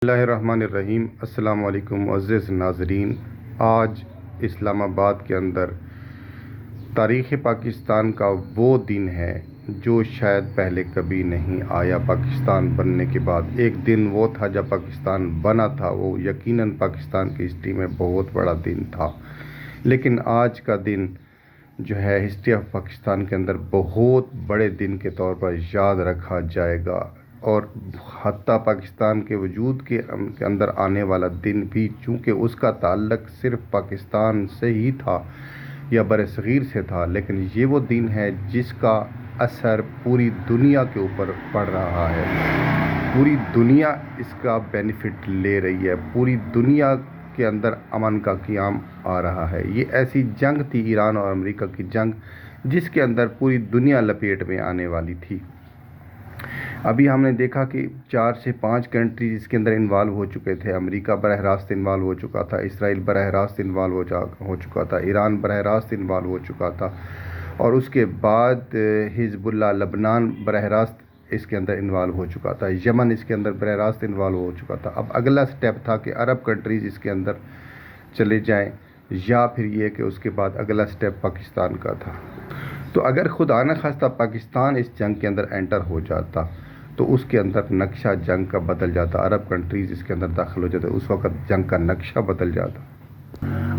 اللہ الرحمن الرحیم۔ السلام علیکم معزز ناظرین۔ آج اسلام آباد کے اندر تاریخ پاکستان کا وہ دن ہے جو شاید پہلے کبھی نہیں آیا پاکستان بننے کے بعد۔ ایک دن وہ تھا جب پاکستان بنا تھا، وہ یقیناً پاکستان کی ہسٹری میں بہت بڑا دن تھا، لیکن آج کا دن جو ہے ہسٹری آف پاکستان کے اندر بہت بڑے دن کے طور پر یاد رکھا جائے گا، اور حتیٰ پاکستان کے وجود کے اندر آنے والا دن بھی، چونکہ اس کا تعلق صرف پاکستان سے ہی تھا یا بر صغیر سے تھا، لیکن یہ وہ دن ہے جس کا اثر پوری دنیا کے اوپر پڑ رہا ہے۔ پوری دنیا اس کا بینیفٹ لے رہی ہے، پوری دنیا کے اندر امن کا قیام آ رہا ہے۔ یہ ایسی جنگ تھی، ایران اور امریکہ کی جنگ، جس کے اندر پوری دنیا لپیٹ میں آنے والی تھی۔ ابھی ہم نے دیکھا کہ 4 سے 5 کنٹریز اس کے اندر انوالو ہو چکے تھے۔ امریکہ براہ راست انوالو ہو چکا تھا، اسرائیل براہ راست انوالو ہو چکا تھا، ایران براہ راست انوالو ہو چکا تھا، اور اس کے بعد حزب اللہ لبنان براہ راست اس کے اندر انوالو ہو چکا تھا، یمن اس کے اندر براہ راست انوالو ہو چکا تھا۔ اب اگلا سٹیپ تھا کہ عرب کنٹریز اس کے اندر چلے جائیں، یا پھر یہ کہ اس کے بعد اگلا سٹیپ پاکستان کا تھا۔ تو اگر خدا نخواستہ پاکستان اس جنگ کے اندر انٹر ہو جاتا تو اس کے اندر نقشہ جنگ کا بدل جاتا، عرب کنٹریز اس کے اندر داخل ہو جاتے، اس وقت جنگ کا نقشہ بدل جاتا،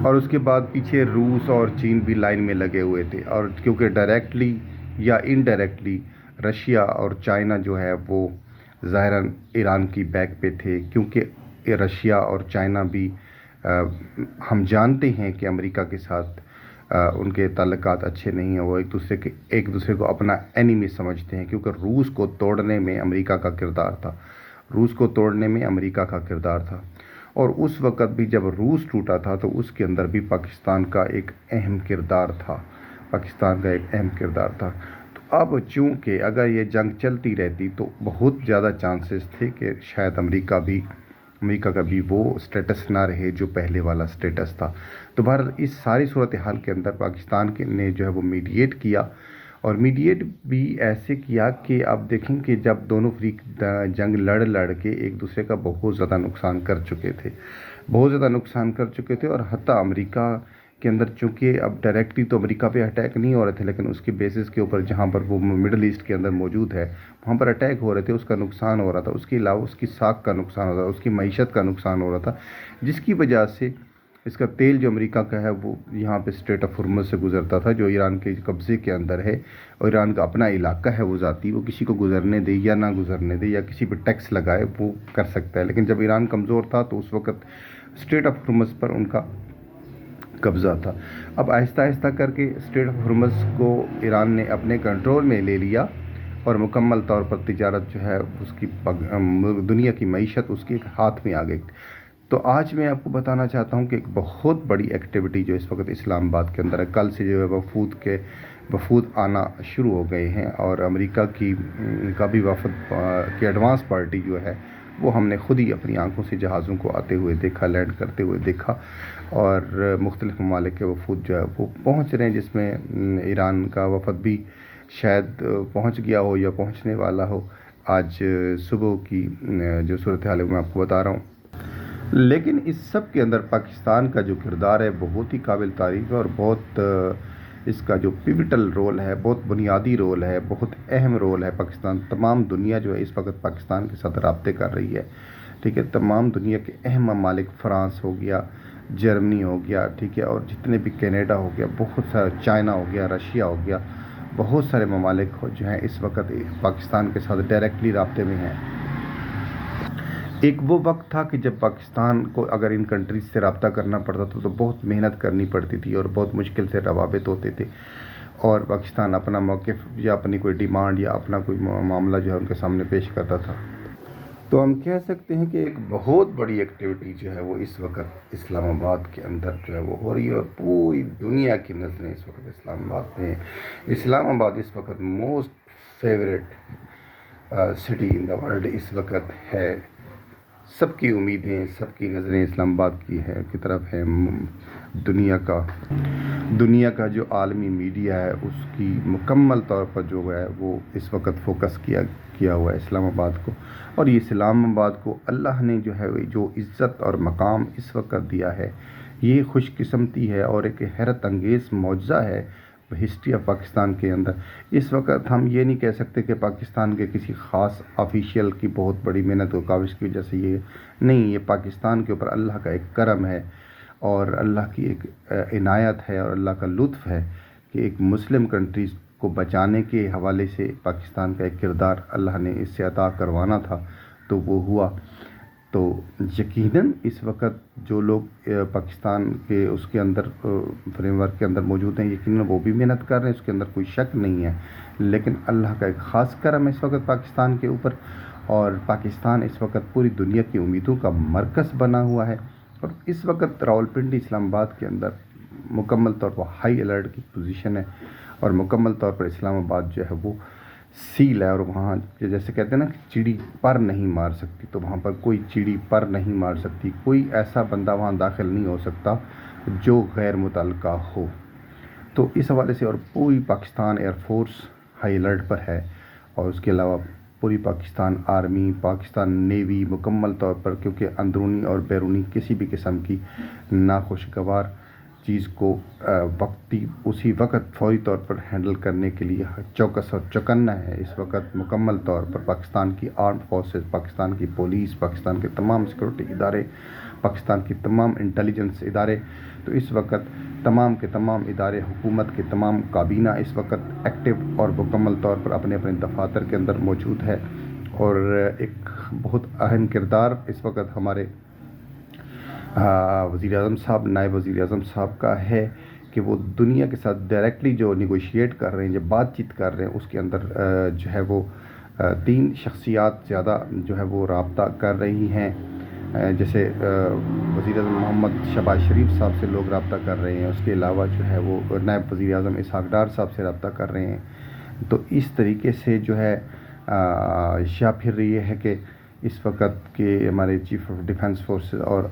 اور اس کے بعد پیچھے روس اور چین بھی لائن میں لگے ہوئے تھے، اور کیونکہ ڈائریکٹلی یا انڈائریکٹلی رشیا اور چائنا جو ہے وہ ظاہراً ایران کی بیک پہ تھے، کیونکہ رشیا اور چائنا بھی ہم جانتے ہیں کہ امریکہ کے ساتھ ان کے تعلقات اچھے نہیں ہیں، وہ ایک دوسرے کو اپنا اینیمی سمجھتے ہیں، کیونکہ روس کو توڑنے میں امریکہ کا کردار تھا، روس کو توڑنے میں امریکہ کا کردار تھا۔ اور اس وقت بھی جب روس ٹوٹا تھا تو اس کے اندر بھی پاکستان کا ایک اہم کردار تھا، تو اب چونکہ اگر یہ جنگ چلتی رہتی تو بہت زیادہ چانسز تھے کہ شاید امریکہ کا بھی وہ سٹیٹس نہ رہے جو پہلے والا سٹیٹس تھا۔ تو بہرحال اس ساری صورتحال کے اندر پاکستان نے جو ہے وہ میڈیٹ کیا، اور میڈیٹ بھی ایسے کیا کہ آپ دیکھیں کہ جب دونوں فریق جنگ لڑ کے ایک دوسرے کا بہت زیادہ نقصان کر چکے تھے، اور حتیٰ امریکہ کے اندر چونکہ اب ڈائریکٹلی تو امریکہ پہ اٹیک نہیں ہو رہے تھے، لیکن اس کی بیسس کے اوپر جہاں پر وہ مڈل ایسٹ کے اندر موجود ہے وہاں پر اٹیک ہو رہے تھے، اس کا نقصان ہو رہا تھا، اس کے علاوہ اس کی ساکھ کا نقصان ہو رہا تھا، اس کی معیشت کا نقصان ہو رہا تھا، جس کی وجہ سے اس کا تیل جو امریکہ کا ہے وہ یہاں پہ اسٹریٹ آف ہرمز سے گزرتا تھا، جو ایران کے قبضے کے اندر ہے، اور ایران کا اپنا علاقہ ہے وہ ذاتی، وہ کسی کو گزرنے دے یا نہ گزرنے دے یا کسی پہ ٹیکس لگائے وہ کر سکتا ہے، لیکن جب ایران کمزور تھا تو اس وقت اسٹریٹ آف ہرمز پر ان کا قبضہ تھا۔ اب آہستہ آہستہ کر کے اسٹریٹ آف ہرمز کو ایران نے اپنے کنٹرول میں لے لیا، اور مکمل طور پر تجارت جو ہے اس کی دنیا کی معیشت اس کے ہاتھ میں آ گئی۔ تو آج میں آپ کو بتانا چاہتا ہوں کہ ایک بہت بڑی ایکٹیویٹی جو اس وقت اسلام آباد کے اندر ہے، کل سے جو ہے وفود آنا شروع ہو گئے ہیں، اور امریکہ کا بھی وفد کی ایڈوانس پارٹی جو ہے وہ ہم نے خود ہی اپنی آنکھوں سے جہازوں کو آتے ہوئے دیکھا، لینڈ کرتے ہوئے دیکھا، اور مختلف ممالک کے وفود جو ہے وہ پہنچ رہے ہیں، جس میں ایران کا وفد بھی شاید پہنچ گیا ہو یا پہنچنے والا ہو۔ آج صبح کی جو صورتحال ہے میں آپ کو بتا رہا ہوں، لیکن اس سب کے اندر پاکستان کا جو کردار ہے بہت ہی قابل تعریف ہے، اور بہت اس کا جو پیوٹل رول ہے، بہت بنیادی رول ہے، بہت اہم رول ہے پاکستان۔ تمام دنیا جو ہے اس وقت پاکستان کے ساتھ رابطے کر رہی ہے، ٹھیک ہے، تمام دنیا کے اہم ممالک، فرانس ہو گیا، جرمنی ہو گیا، ٹھیک ہے، اور جتنے بھی کینیڈا ہو گیا، بہت سارا چائنا ہو گیا، رشیا ہو گیا، بہت سارے ممالک جو ہیں اس وقت پاکستان کے ساتھ ڈائریکٹلی رابطے میں ہیں۔ ایک وہ وقت تھا کہ جب پاکستان کو اگر ان کنٹریز سے رابطہ کرنا پڑتا تھا تو بہت محنت کرنی پڑتی تھی، اور بہت مشکل سے روابط ہوتے تھے، اور پاکستان اپنا موقف یا اپنی کوئی ڈیمانڈ یا اپنا کوئی معاملہ جو ہے ان کے سامنے پیش کرتا تھا۔ تو ہم کہہ سکتے ہیں کہ ایک بہت بڑی ایکٹیویٹی جو ہے وہ اس وقت اسلام آباد کے اندر جو ہے وہ ہو رہی ہے، اور پوری دنیا کی نظریں اس وقت اسلام آباد میں ہیں۔ اسلام آباد اس وقت most favourite city in the world اس وقت ہے، سب کی امیدیں، سب کی نظریں اسلام آباد کی طرف ہیں۔ دنیا کا جو عالمی میڈیا ہے اس کی مکمل طور پر جو ہے وہ اس وقت فوکس کیا ہوا ہے اسلام آباد کو، اور یہ اسلام آباد کو اللہ نے جو ہے جو عزت اور مقام اس وقت دیا ہے، یہ خوش قسمتی ہے اور ایک حیرت انگیز معجزہ ہے ہسٹری آف پاکستان کے اندر۔ اس وقت ہم یہ نہیں کہہ سکتے کہ پاکستان کے کسی خاص آفیشیل کی بہت بڑی محنت و کاوش کی وجہ سے یہ نہیں، یہ پاکستان کے اوپر اللہ کا ایک کرم ہے اور اللہ کی ایک عنایت ہے اور اللہ کا لطف ہے کہ ایک مسلم کنٹریز کو بچانے کے حوالے سے پاکستان کا ایک کردار اللہ نے اس سے عطا کروانا تھا تو وہ ہوا۔ تو یقیناً اس وقت جو لوگ پاکستان کے اس کے اندر فریم ورک کے اندر موجود ہیں، یقیناً وہ بھی محنت کر رہے ہیں، اس کے اندر کوئی شک نہیں ہے، لیکن اللہ کا ایک خاص کرم ہے اس وقت پاکستان کے اوپر، اور پاکستان اس وقت پوری دنیا کی امیدوں کا مرکز بنا ہوا ہے۔ اور اس وقت راولپنڈی اسلام آباد کے اندر مکمل طور پر ہائی الرٹ کی پوزیشن ہے، اور مکمل طور پر اسلام آباد جو ہے وہ سیل ہے، اور وہاں جیسے کہتے ہیں نا کہ چڑی پر نہیں مار سکتی، تو وہاں پر کوئی چڑی پر نہیں مار سکتی، کوئی ایسا بندہ وہاں داخل نہیں ہو سکتا جو غیر متعلقہ ہو۔ تو اس حوالے سے اور پوری Pakistan air force high alert پر ہے، اور اس کے علاوہ پوری پاکستان آرمی، پاکستان نیوی مکمل طور پر، کیونکہ اندرونی اور بیرونی کسی بھی قسم کی ناخوشگوار چیز کو اسی وقت فوری طور پر ہینڈل کرنے کے لیے چوکس اور چوکنا ہے اس وقت مکمل طور پر پاکستان کی آرمڈ فورسز، پاکستان کی پولیس، پاکستان کے تمام سیکورٹی ادارے، پاکستان کی تمام انٹیلیجنس ادارے۔ تو اس وقت تمام کے تمام ادارے، حکومت کے تمام کابینہ اس وقت ایکٹیو اور مکمل طور پر اپنے اپنے دفاتر کے اندر موجود ہے، اور ایک بہت اہم کردار اس وقت ہمارے وزیر اعظم صاحب، نائب وزیر اعظم صاحب کا ہے کہ وہ دنیا کے ساتھ ڈائریکٹلی جو نیگوشیٹ کر رہے ہیں، جو بات چیت کر رہے ہیں، اس کے اندر جو ہے وہ 3 شخصیات زیادہ جو ہے وہ رابطہ کر رہی ہیں، جیسے وزیر اعظم محمد شہباز شریف صاحب سے لوگ رابطہ کر رہے ہیں، اس کے علاوہ جو ہے وہ نائب وزیر اعظم اسحاق ڈار صاحب سے رابطہ کر رہے ہیں۔ تو اس طریقے سے جو ہے یا پھر یہ ہے کہ اس وقت کے ہمارے چیف آف ڈیفنس فورسز اور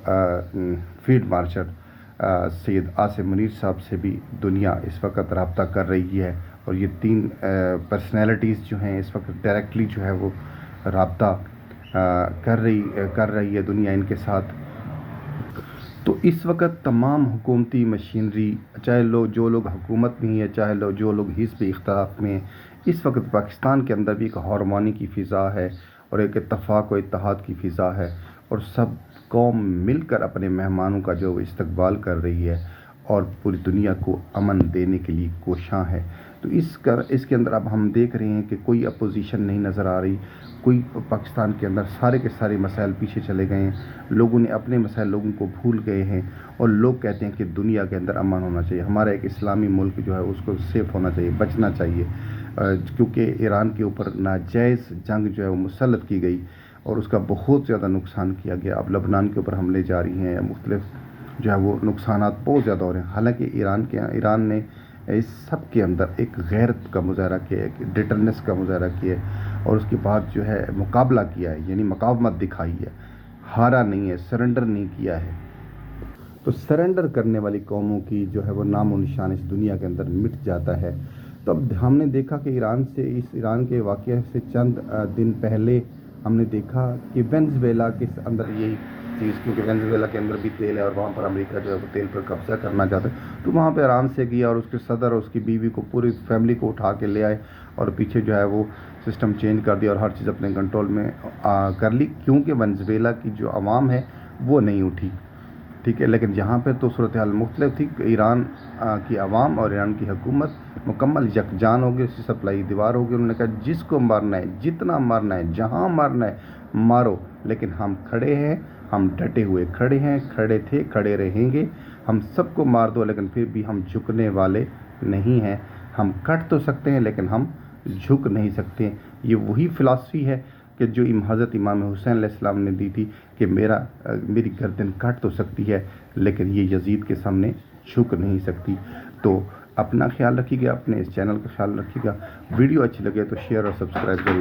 فیلڈ مارشل سید عاصم منیر صاحب سے بھی دنیا اس وقت رابطہ کر رہی ہے، اور یہ 3 پرسنالٹیز جو ہیں اس وقت ڈائریکٹلی جو ہے وہ رابطہ کر رہی ہے دنیا ان کے ساتھ۔ تو اس وقت تمام حکومتی مشینری، چاہے جو لوگ حکومت میں ہیں، چاہے جو لوگ حزب اختلاف میں ہیں، اس وقت پاکستان کے اندر بھی ایک ہارمونی کی فضا ہے اور ایک اتفاق و اتحاد کی فضا ہے، اور سب قوم مل کر اپنے مہمانوں کا جو استقبال کر رہی ہے اور پوری دنیا کو امن دینے کے لیے کوشاں ہے۔ تو اس کے اندر اب ہم دیکھ رہے ہیں کہ کوئی اپوزیشن نہیں نظر آ رہی، کوئی پاکستان کے اندر سارے کے سارے مسائل پیچھے چلے گئے ہیں، لوگوں نے اپنے مسائل لوگوں کو بھول گئے ہیں، اور لوگ کہتے ہیں کہ دنیا کے اندر امن ہونا چاہیے، ہمارا ایک اسلامی ملک جو ہے اس کو سیف ہونا چاہیے، بچنا چاہیے، کیونکہ ایران کے اوپر ناجائز جنگ جو ہے وہ مسلط کی گئی اور اس کا بہت زیادہ نقصان کیا گیا۔ اب لبنان کے اوپر حملے جاری ہیں، مختلف جو ہے وہ نقصانات بہت زیادہ ہو رہے ہیں، حالانکہ ایران نے اس سب کے اندر ایک غیرت کا مظاہرہ کیا ہے، ایک ڈیٹرنس کا مظاہرہ کیا ہے، اور اس کے بعد جو ہے مقابلہ کیا ہے، یعنی مقاومت دکھائی ہے، ہارا نہیں ہے، سرنڈر نہیں کیا ہے۔ تو سرنڈر کرنے والی قوموں کی جو ہے وہ نام و نشان اس دنیا کے اندر مٹ جاتا ہے۔ تو اب ہم نے دیکھا کہ ایران کے واقعے سے چند دن پہلے ہم نے دیکھا کہ وینزویلا کے اندر یہی چیز، کیونکہ وینزویلا کے اندر بھی تیل ہے اور وہاں پر امریکہ جو ہے وہ تیل پر قبضہ کرنا چاہتا ہے، تو وہاں پہ آرام سے گیا اور اس کے صدر اور اس کی بیوی کو، پوری فیملی کو اٹھا کے لے آئے اور پیچھے جو ہے وہ سسٹم چینج کر دیا اور ہر چیز اپنے کنٹرول میں کر لی، کیونکہ وینزویلا کی جو عوام ہے وہ نہیں اٹھی، ٹھیک ہے۔ لیکن یہاں پہ تو صورتحال مختلف تھی، ایران کی عوام اور ایران کی حکومت مکمل یکجان ہو گئی، اس کی سپلائی دیوار ہو گئی، انہوں نے کہا جس کو مارنا ہے، جتنا مارنا ہے، جہاں مارنا ہے مارو، لیکن ہم کھڑے ہیں، ہم ڈٹے ہوئے کھڑے ہیں، کھڑے تھے، کھڑے رہیں گے، ہم سب کو مار دو لیکن پھر بھی ہم جھکنے والے نہیں ہیں، ہم کٹ تو سکتے ہیں لیکن ہم جھک نہیں سکتے۔ یہ وہی فلسفی ہے کہ جو حضرت امام حسین علیہ السلام نے دی تھی کہ میری گردن کٹ تو سکتی ہے لیکن یہ یزید کے سامنے جھک نہیں سکتی۔ تو اپنا خیال رکھیے گا، اپنے اس چینل کا خیال رکھیے گا، ویڈیو اچھی لگے تو شیئر اور سبسکرائب ضرور